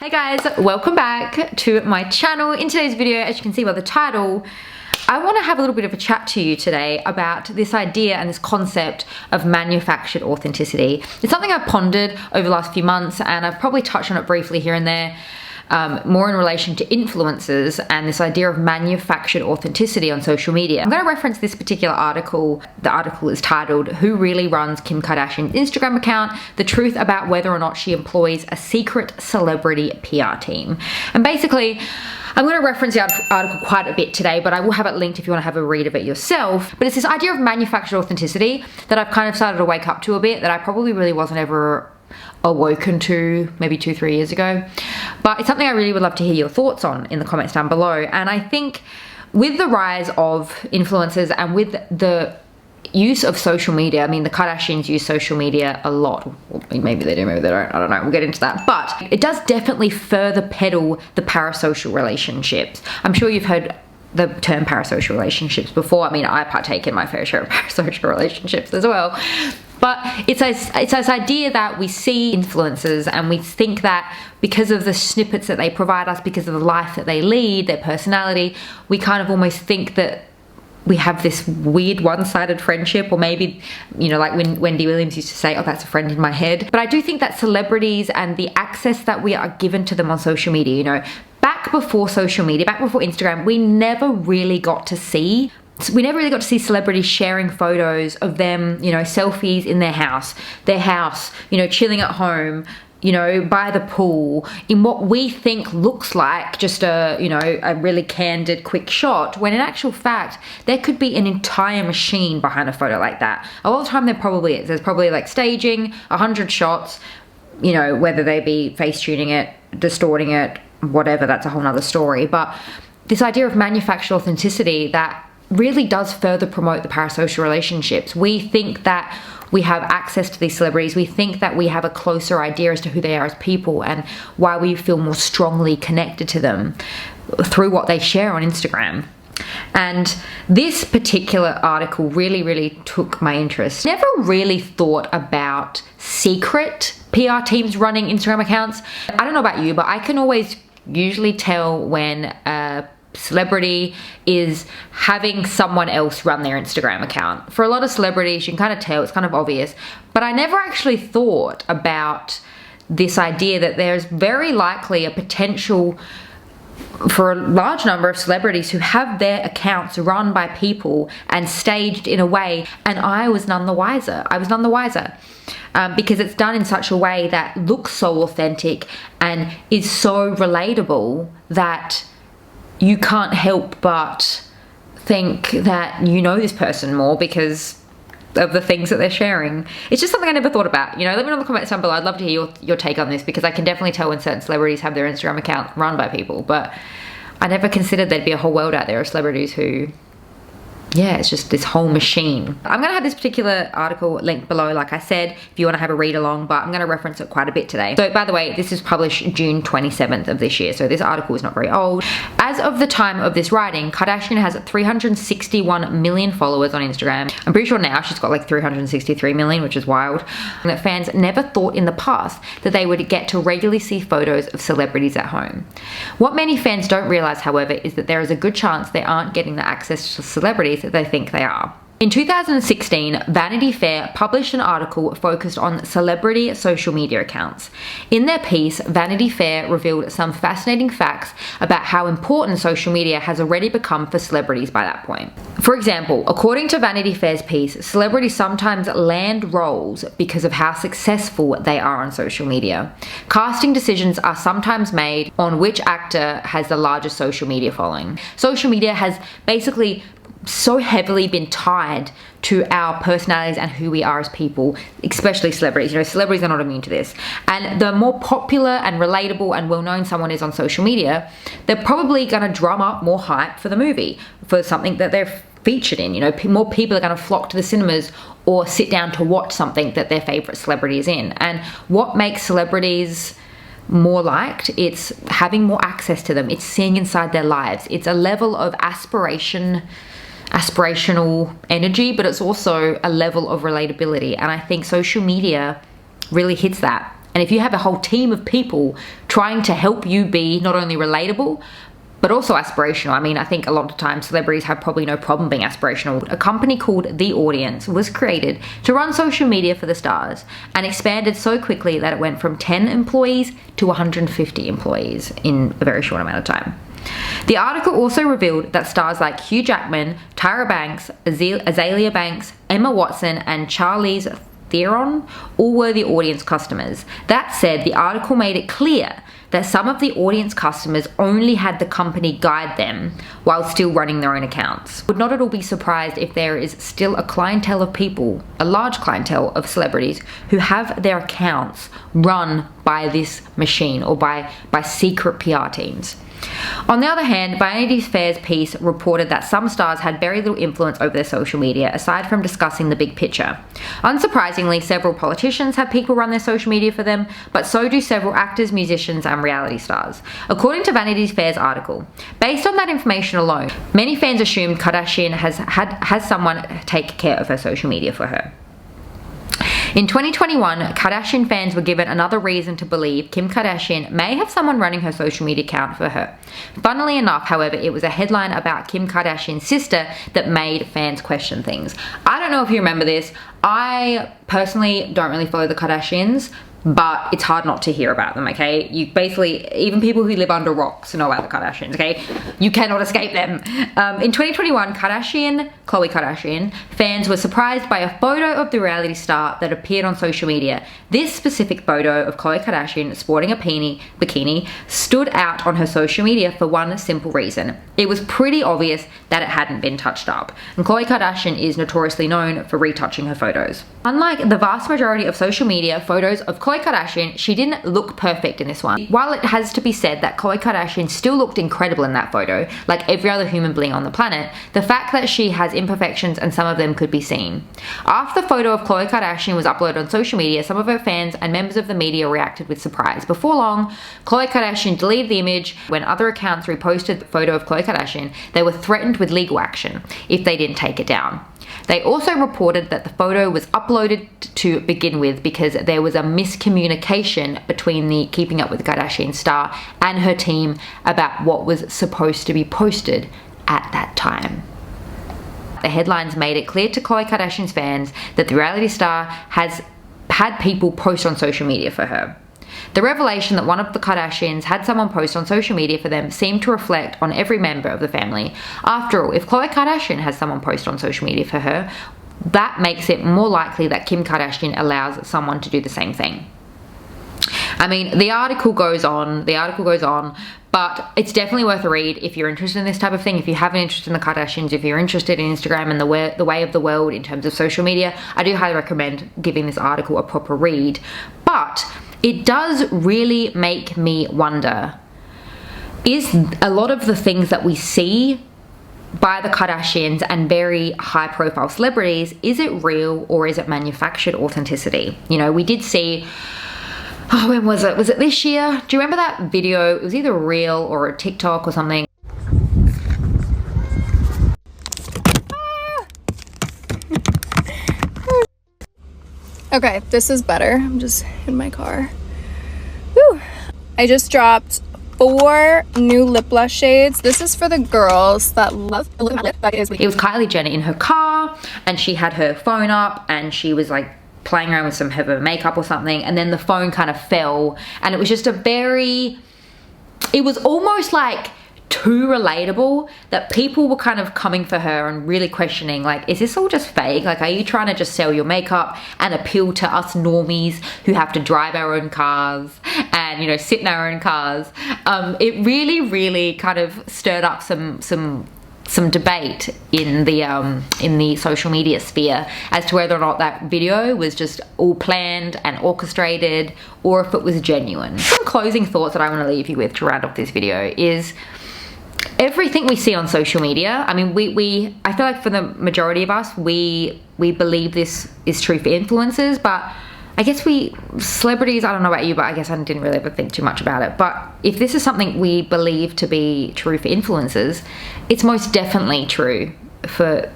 Hey guys, welcome back to my channel. In today's video, as you can see by the title, I want to have a little bit of a chat to you today about this idea and this concept of manufactured authenticity. It's something I've pondered over the last few months, and I've probably touched on it briefly here and there, more in relation to influencers and this idea of manufactured authenticity on social media. I'm going to reference this particular article. The article is titled, "Who Really Runs Kim Kardashian's Instagram Account? The Truth About Whether or Not She Employs a Secret Celebrity PR Team." And basically, I'm going to reference the article quite a bit today, but I will have it linked if you want to have a read of it yourself. But it's this idea of manufactured authenticity that I've kind of started to wake up to a bit, that I probably really wasn't ever awoken to maybe 2-3 years ago. But it's something I really would love to hear your thoughts on in the comments down below. And I think with the rise of influencers and with the use of social media, I mean, the Kardashians use social media a lot. Maybe they do, maybe they don't, I don't know, we'll get into that. But it does definitely further peddle the parasocial relationships. I'm sure you've heard the term parasocial relationships before. I mean, I partake in my fair share of parasocial relationships as well. But it's this idea that we see influencers and we think that because of the snippets that they provide us, because of the life that they lead, their personality, we kind of almost think that we have this weird one-sided friendship, or maybe, you know, like when Wendy Williams used to say, "Oh, that's a friend in my head." But I do think that celebrities and the access that we are given to them on social media, you know, back before social media, back before Instagram, we never really got to see celebrities sharing photos of them, you know, selfies in their house, you know, chilling at home, you know, by the pool, in what we think looks like just a, you know, a really candid, quick shot, when in actual fact, there could be an entire machine behind a photo like that. A lot of the time there probably is. There's probably like staging, 100 shots, you know, whether they be face tuning it, distorting it, whatever, that's a whole nother story. But this idea of manufactured authenticity that really does further promote the parasocial relationships. We think that we have access to these celebrities. We think that we have a closer idea as to who they are as people and why we feel more strongly connected to them through what they share on Instagram. And this particular article really took my interest. Never really thought about secret PR teams running Instagram accounts. I don't know about you, but I can always usually tell when a celebrity is having someone else run their Instagram account. For a lot of celebrities, you can kind of tell, it's kind of obvious, but I never actually thought about this idea that there's very likely a potential for a large number of celebrities who have their accounts run by people and staged in a way, and I was none the wiser. Because it's done in such a way that looks so authentic and is so relatable that you can't help but think that you know this person more because of the things that they're sharing. It's just something I never thought about. You know, let me know in the comments down below. I'd love to hear your take on this, because I can definitely tell when certain celebrities have their Instagram account run by people, but I never considered there'd be a whole world out there of celebrities who, yeah, it's just this whole machine. I'm gonna have this particular article linked below, like I said, if you wanna have a read along, but I'm gonna reference it quite a bit today. So by the way, this is published June 27th of this year, so this article is not very old. As of the time of this writing, Kardashian has 361 million followers on Instagram. I'm pretty sure now she's got like 363 million, which is wild. And that fans never thought in the past that they would get to regularly see photos of celebrities at home. What many fans don't realize, however, is that there is a good chance they aren't getting the access to celebrities that they think they are. In 2016, Vanity Fair published an article focused on celebrity social media accounts. In their piece, Vanity Fair revealed some fascinating facts about how important social media has already become for celebrities by that point. For example, according to Vanity Fair's piece, celebrities sometimes land roles because of how successful they are on social media. Casting decisions are sometimes made on which actor has the largest social media following. Social media has basically so heavily been tied to our personalities and who we are as people, especially celebrities. You know, celebrities are not immune to this. And the more popular and relatable and well-known someone is on social media, they're probably gonna drum up more hype for the movie, for something that they're featured in. You know, more people are gonna flock to the cinemas or sit down to watch something that their favorite celebrity is in. And what makes celebrities more liked? It's having more access to them. It's seeing inside their lives. It's a level of aspirational energy, but it's also a level of relatability. And I think social media really hits that. And if you have a whole team of people trying to help you be not only relatable, but also aspirational. I mean, I think a lot of times celebrities have probably no problem being aspirational. A company called The Audience was created to run social media for the stars and expanded so quickly that it went from 10 employees to 150 employees in a very short amount of time. The article also revealed that stars like Hugh Jackman, Tyra Banks, Azealia Banks, Emma Watson, and Charlize Theron all were The Audience customers. That said, the article made it clear that some of the Audience customers only had the company guide them while still running their own accounts. Would not at all be surprised if there is still a clientele of people, a large clientele of celebrities, who have their accounts run by this machine or by secret PR teams. On the other hand, Vanity Fair's piece reported that some stars had very little influence over their social media, aside from discussing the big picture. Unsurprisingly, several politicians have people run their social media for them, but so do several actors, musicians, and reality stars. According to Vanity Fair's article, based on that information alone, many fans assumed Kardashian has someone take care of her social media for her. In 2021, Kardashian fans were given another reason to believe Kim Kardashian may have someone running her social media account for her. Funnily enough, however, it was a headline about Kim Kardashian's sister that made fans question things. I don't know if you remember this. I personally don't really follow the Kardashians, but it's hard not to hear about them, okay? You basically, even people who live under rocks know about the Kardashians, okay? You cannot escape them. In 2021, Khloe Kardashian fans were surprised by a photo of the reality star that appeared on social media. This specific photo of Khloe Kardashian sporting a bikini stood out on her social media for one simple reason. It was pretty obvious that it hadn't been touched up. And Khloe Kardashian is notoriously known for retouching her photos. Unlike the vast majority of social media photos of Khloe Kardashian, she didn't look perfect in this one. While it has to be said that Khloe Kardashian still looked incredible in that photo, like every other human being on the planet, the fact that she has imperfections and some of them could be seen. After the photo of Khloe Kardashian was uploaded on social media, some of her fans and members of the media reacted with surprise. Before long, Khloe Kardashian deleted the image. When other accounts reposted the photo of Khloe Kardashian, they were threatened with legal action if they didn't take it down. They also reported that the photo was uploaded to begin with because there was a miscommunication between the Keeping Up with the Kardashian star and her team about what was supposed to be posted at that time. The headlines made it clear to Khloe Kardashian's fans that the reality star has had people post on social media for her. The revelation that one of the Kardashians had someone post on social media for them seemed to reflect on every member of the family. After all, if Khloe Kardashian has someone post on social media for her, that makes it more likely that Kim Kardashian allows someone to do the same thing. I mean, the article goes on, but it's definitely worth a read if you're interested in this type of thing. If you have an interest in the Kardashians, if you're interested in Instagram and the way of the world in terms of social media, I do highly recommend giving this article a proper read. But it does really make me wonder, is a lot of the things that we see by the Kardashians and very high profile celebrities, is it real or is it manufactured authenticity? You know, we did see, oh, when was it? Was it this year? Do you remember that video? It was either a reel or a TikTok or something. Okay, this is better. I'm just in my car. Whew. I just dropped 4 new lip blush shades. This is for the girls that love the lip that is. It was Kylie Jenner in her car and she had her phone up and she was like playing around with some of her makeup or something, and then the phone kind of fell, and it was just it was almost like too relatable that people were kind of coming for her and really questioning, like, is this all just fake? Like, are you trying to just sell your makeup and appeal to us normies who have to drive our own cars and, you know, sit in our own cars? It really kind of stirred up some debate in the social media sphere as to whether or not that video was just all planned and orchestrated or if it was genuine. Some closing thoughts that I want to leave you with to round off this video is everything we see on social media. I mean, I feel like for the majority of us, we believe this is true for influencers, but I guess celebrities, I don't know about you, but I guess I didn't really ever think too much about it. But if this is something we believe to be true for influencers, it's most definitely true for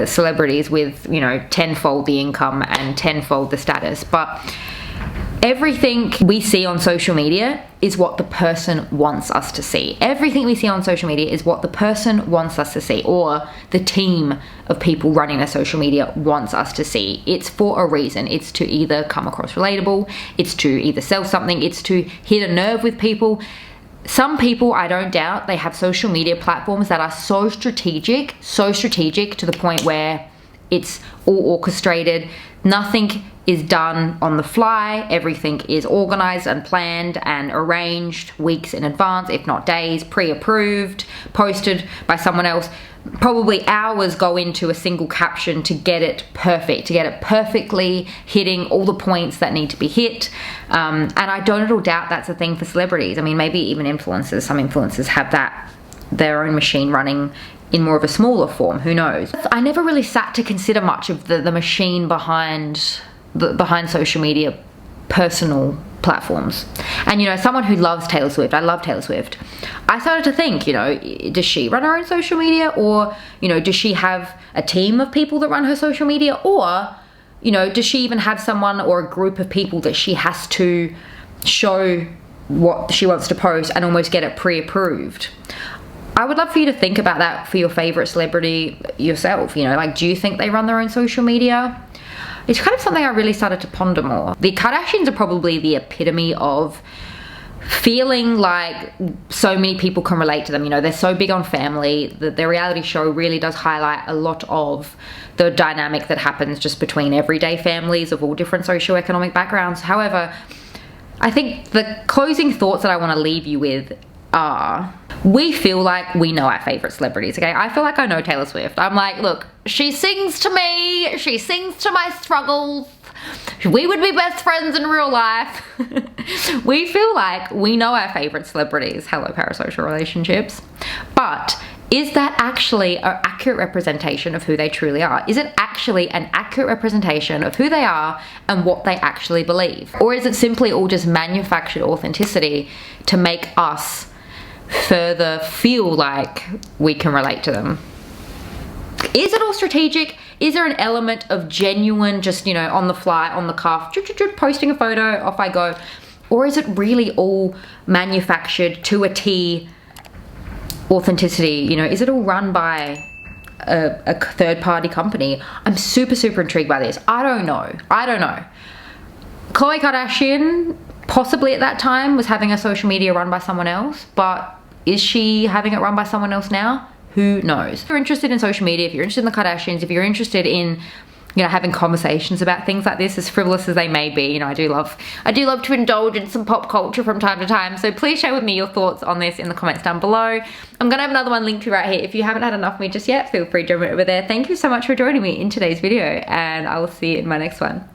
celebrities with, you know, tenfold the income and tenfold the status. But Everything we see on social media is what the person wants us to see. Everything we see on social media is what the person wants us to see, or the team of people running their social media wants us to see. It's for a reason. It's to either come across relatable, it's to either sell something, it's to hit a nerve with people. Some people, I don't doubt, they have social media platforms that are so strategic to the point where it's all orchestrated. Nothing is done on the fly. Everything is organized and planned and arranged weeks in advance, if not days, pre-approved, posted by someone else. Probably hours go into a single caption to get it perfect, to get it perfectly hitting all the points that need to be hit. And I don't at all doubt that's a thing for celebrities. I mean, maybe even influencers. Some influencers have that, their own machine running in more of a smaller form, who knows. I never really sat to consider much of the machine behind social media personal platforms. And, you know, someone who loves Taylor Swift, I love Taylor Swift, I started to think, you know, does she run her own social media, or, you know, does she have a team of people that run her social media, or, you know, does she even have someone or a group of people that she has to show what she wants to post and almost get it pre-approved? I would love for you to think about that for your favorite celebrity yourself. You know, like, do you think they run their own social media? It's kind of something I really started to ponder more. The Kardashians are probably the epitome of feeling like so many people can relate to them. You know, they're so big on family. Their reality show really does highlight a lot of the dynamic that happens just between everyday families of all different socioeconomic backgrounds. However, I think the closing thoughts that I want to leave you with are, we feel like we know our favorite celebrities, okay? I feel like I know Taylor Swift. I'm like, look, she sings to me, she sings to my struggles, we would be best friends in real life. We feel like we know our favorite celebrities. Hello, parasocial relationships. But is that actually an accurate representation of who they truly are? Is it actually an accurate representation of who they are and what they actually believe? Or is it simply all just manufactured authenticity to make us further feel like we can relate to them? Is it all strategic? Is there an element of genuine, just, you know, on the fly, on the cuff, posting a photo, off I go? Or is it really all manufactured to a T authenticity? You know, is it all run by a third-party company? I'm super intrigued by this. I don't know. Khloe Kardashian possibly at that time was having a social media run by someone else, but is she having it run by someone else now? Who knows? If you're interested in social media, if you're interested in the Kardashians, if you're interested in, you know, having conversations about things like this, as frivolous as they may be, you know, I do love to indulge in some pop culture from time to time. So please share with me your thoughts on this in the comments down below. I'm gonna have another one linked to you right here. If you haven't had enough of me just yet, feel free to join me over there. Thank you so much for joining me in today's video, and I will see you in my next one.